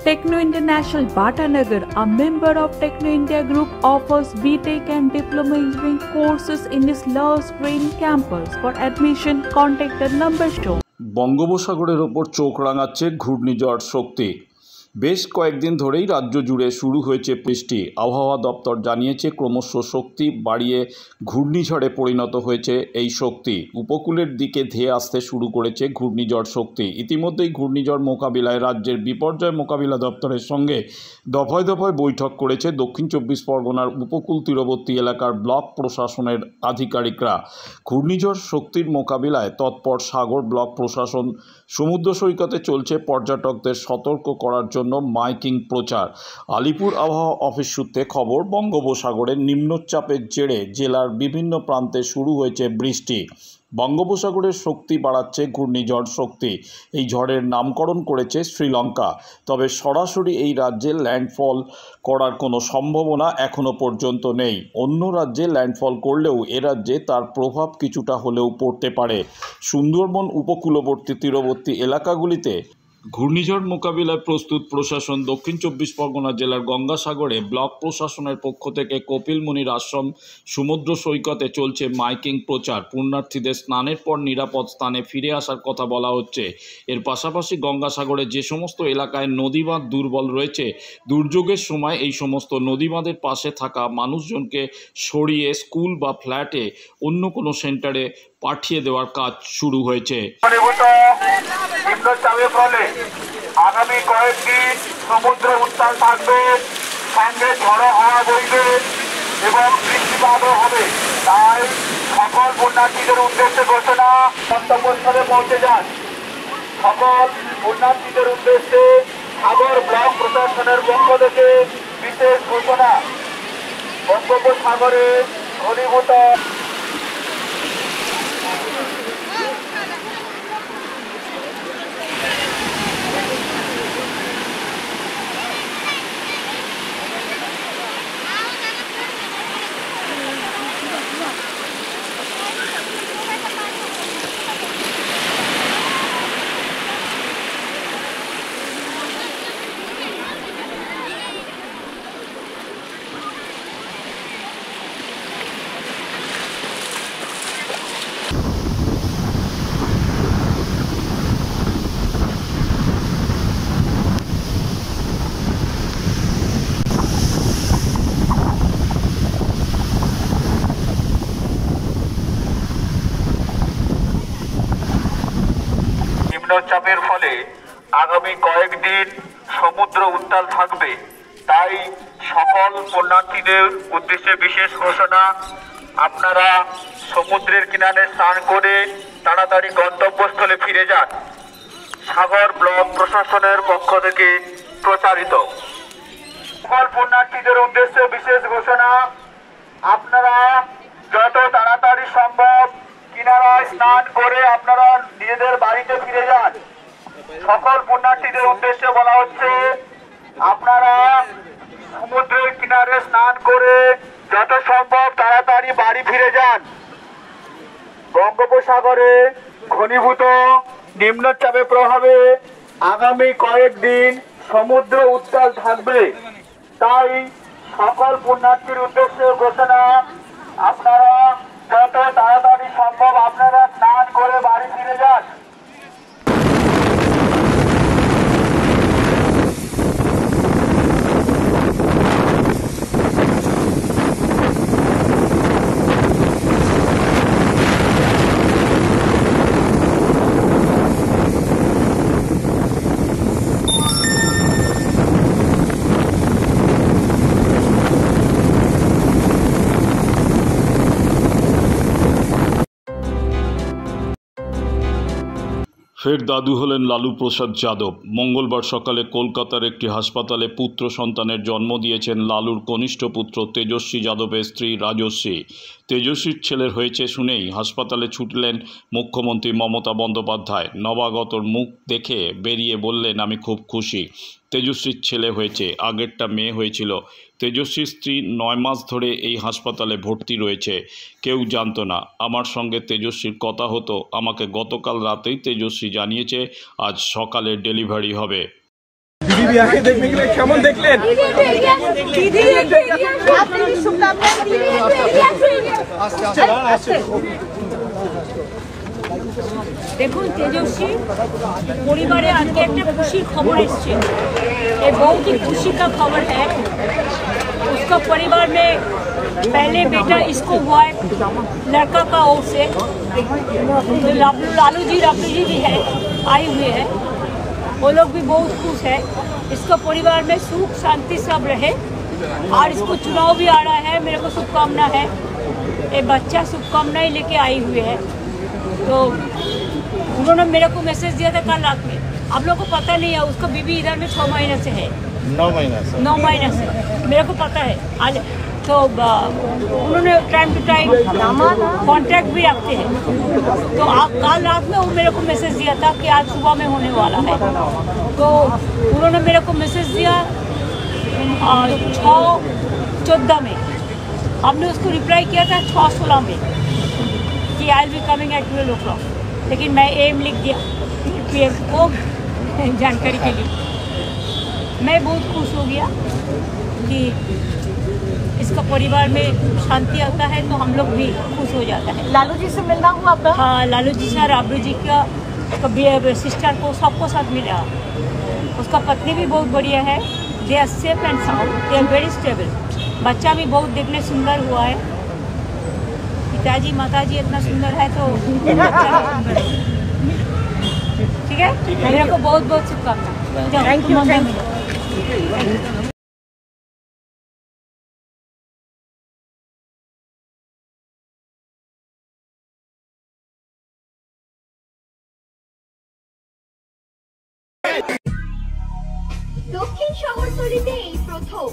Techno International Bhatanagar, a member of Techno India Group, offers BTech and Diploma Engineering courses in its Love Green campus. For admission, contact the number shown. বঙ্গোপসাগরের ওপর চোখ রাঙাচ্ছে ঘূর্ণিঝড় শক্তি। বেশ কয়েকদিন ধরেই রাজ্য জুড়ে শুরু হয়েছে বৃষ্টি। আবহাওয়া দপ্তর জানিয়েছে ক্রমশ শক্তি বাড়িয়ে ঘূর্ণিঝড়ে পরিণত হয়েছে এই শক্তি। উপকূলের দিকে ধেয়ে আসতে শুরু করেছে ঘূর্ণিঝড় শক্তি। ইতিমধ্যেই ঘূর্ণিঝড় মোকাবিলায় রাজ্যের বিপর্যয় মোকাবিলা দপ্তরের সঙ্গে দফায় দফায় বৈঠক করেছে দক্ষিণ চব্বিশ পরগনার উপকূল তীরবর্তী এলাকার ব্লক প্রশাসনের আধিকারিকরা। ঘূর্ণিঝড় শক্তির মোকাবিলায় তৎপর সাগর ব্লক প্রশাসন। সমুদ্র সৈকতে চলছে পর্যটকদের সতর্ক করার জন্য মাইকিং প্রচার। আলিপুর আবহাওয়া অফিস সূত্রে খবর, বঙ্গোপসাগরের নিম্নচাপের জেরে জেলার বিভিন্ন প্রান্তে শুরু হয়েছে বৃষ্টি। বঙ্গোপসাগরের শক্তি বাড়াচ্ছে ঘূর্ণিঝড় শক্তি। এই ঝড়ের নামকরণ করেছে শ্রীলঙ্কা। তবে সরাসরি এই রাজ্যে ল্যান্ডফল করার কোনো সম্ভাবনা এখনও পর্যন্ত নেই। অন্য রাজ্যে ল্যান্ডফল করলেও এ রাজ্যে তার প্রভাব কিছুটা হলেও পড়তে পারে। সুন্দরবন উপকূলবর্তী তীরবর্তী এলাকাগুলিতে ঘূর্ণিঝড় মোকাবিলায় প্রস্তুত প্রশাসন। দক্ষিণ চব্বিশ পরগনা জেলার গঙ্গাসাগরে ব্লক প্রশাসনের পক্ষ থেকে কপিল মুনির আশ্রম সমুদ্র সৈকতে চলছে মাইকিং প্রচার। পুণ্যার্থীদের স্নানের পর নিরাপদ স্থানে ফিরে আসার কথা বলা হচ্ছে। এর পাশাপাশি গঙ্গাসাগরে যে সমস্ত এলাকায় নদীবাঁধ দুর্বল রয়েছে, দুর্যোগের সময় এই সমস্ত নদীবাঁধের পাশে থাকা মানুষজনকে সরিয়ে স্কুল বা ফ্ল্যাটে অন্য কোনো সেন্টারে পাঠিয়ে দেওয়ার কাজ শুরু হয়েছে। ফলে আগামী কয়েকদিন সমুদ্রে উত্তাল থাকবে, সঙ্গে ঝড়ো হাওয়া বইবে এবং বৃষ্টিপাতও হবে। তাই সকল পুণ্যার্থীদের উদ্দেশ্যে ঘোষণা, গন্তব্যস্থলে পৌঁছে যান। সকল পুণ্যার্থীদের উদ্দেশ্যে সাগর ব্লক প্রশাসনের পক্ষ থেকে বিশেষ ঘোষণা। বঙ্গোপসাগরে ঘনীভূত নিম্নচাপের ফলে আগামী কয়েকদিন সমুদ্র উত্তাল থাকবে। তাই সকল পুণ্যার্থীদের উদ্দেশ্যে বিশেষ ঘোষণা, আপনারা সমুদ্রের কিনারে স্নান করে তাড়াতাড়ি গন্তব্যস্থলে ফিরে যান। সাগর ব্লক প্রশাসনের পক্ষ থেকে প্রচারিত। সকল পুণ্যার্থীদের উদ্দেশ্যে বিশেষ ঘোষণা, আপনারা যত তাড়াতাড়ি সম্ভব কিনারায় স্নান করে আপনারা নিজেদের বাড়িতে ফিরে যান। সকল পুণ্যার্থীদের উদ্দেশ্যে বলা হচ্ছে, আপনারা সমুদ্রের কিনারে স্নান করে যত সম্ভব তাড়াতাড়ি বাড়ি ফিরে যান। বঙ্গোপসাগরে ঘনীভূত নিম্নচাপের প্রভাবে আগামী কয়েকদিন সমুদ্র উত্তাল থাকবে। তাই সকল পুণ্যার্থীর উদ্দেশ্যে ঘোষণা, আপনারা যত তাড়াতাড়ি সম্ভব আপনারা স্নান করে বাড়ি ফিরে যান। ফের দাদু হলেন লালু প্রসাদ যাদব। মঙ্গলবার সকালে কলকাতার একটি হাসপাতালে পুত্র সন্তানের জন্ম দিয়েছেন লালুর কনিষ্ঠ পুত্র তেজস্বী যাদবের স্ত্রী রাজশ্রী। তেজস্বীর ছেলের হয়েছে শুনেই হাসপাতালে ছুটলেন মুখ্যমন্ত্রী মমতা বন্দ্যোপাধ্যায়। নবাগতর মুখ দেখে বেরিয়ে বললেন, আমি খুব খুশি, তেজস্বীর ছেলে হয়েছে, আগেরটা মেয়ে হয়েছিল। তেজস্বীর স্ত্রী 9 মাস ধরে এই হাসপাতালে ভর্তি রয়েছে। কেউ জানতো না। আমার সঙ্গে তেজস্বীর কথা হতো। আমাকে গতকাল রাতেই তেজস্বী জানিয়েছে আজ সকালে ডেলিভারি হবে। দিদি আগে দেখতে গেলে কেমন দেখলেন? দেখুন तेजस्वी परिवारे आज के एक खुशी खबर एसছে ये बहुत ही खुशी का खबर है। उसका परिवार में पहले बेटा इसको हुआ है लड़का का ओर से, लालू जी भी है आए हुए हैं, वो लोग भी बहुत खुश है। इसका परिवार में सुख शांति सब रहे और इसको चुनाव भी आ रहा है। मेरे को शुभकामना है, ये बच्चा शुभकामनाएं लेके आई हुए है। तो उन्होंने मेरे को मैसेज दिया था कल रात में, आप लोगों को पता नहीं है उसका बीबी इधर में 6 महीने से है, 9 महीने से मेरे को पता है। आज तो उन्होंने टाइम टू टाइम कॉन्ट्रैक्ट भी रखते हैं। तो कल रात में वो मेरे को मैसेज दिया था कि आज सुबह में होने वाला है। तो उन्होंने मेरे को मैसेज दिया 6/14 में, हमने उसको रिप्लाई किया था 6/16 में कि I will be coming at 12 o'clock, लेकिन मैं एम लिख दिया पीएम को जानकारी के लिए। मैं बहुत खुश हो गया कि इसका परिवार में शांति आता है तो हम लोग भी खुश हो जाता है। लालू जी से मिलना हुआ आपका? हाँ, लालू जी से, राबरू जी का सिस्टर को सबको साथ मिला। उसका पत्नी भी बहुत बढ़िया है, they are safe and sound, they are very stable. बच्चा भी बहुत देखने सुंदर हुआ है। पिताजी माताजी इतना सुंदर है तो ठीक है। मेरे को बहुत बहुत शुभकामनाएं। Thank you. দক্ষিণ শহরতলিতে এই প্রথম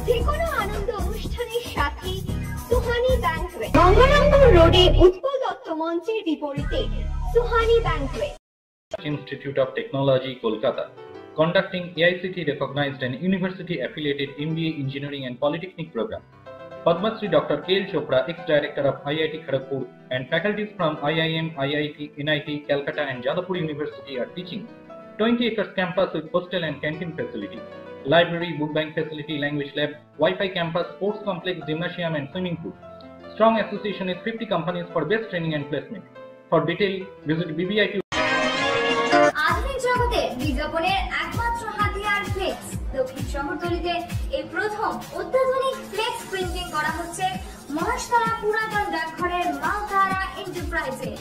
যে কোনো আনন্দ অনুষ্ঠানের সাথে সুহানি ব্যাংকুয়েট, গঙ্গারামপুর রোডে উৎপল দত্ত মঞ্চের বিপরীতে Suhani banquet. Institute of Technology, Kolkata, conducting AICTE recognized and university affiliated MBA Engineering and Polytechnic program. Padma Shri Dr. K.L. Chopra, ex-director of IIT Kharagpur, and faculties from IIM, IIT, NIT, Calcutta and Jadavpur University are teaching 20 acres campus with hostel and canteen facility, library, book bank facility, language lab, Wi-Fi campus, sports complex, gymnasium and swimming pool. Strong association with 50 companies for best training and placement. For detail, visit BBIT. আধুনিক জগতে বিজ্ঞাপনের একমাত্র হাতিয়ার flakes. দক্ষিণ শহরতলিতে এই প্রথম অত্যাধুনিক flakes printing করা হচ্ছে মহাশতলা পুরাতন ডাকঘরের মা তারা এন্টারপ্রাইজে।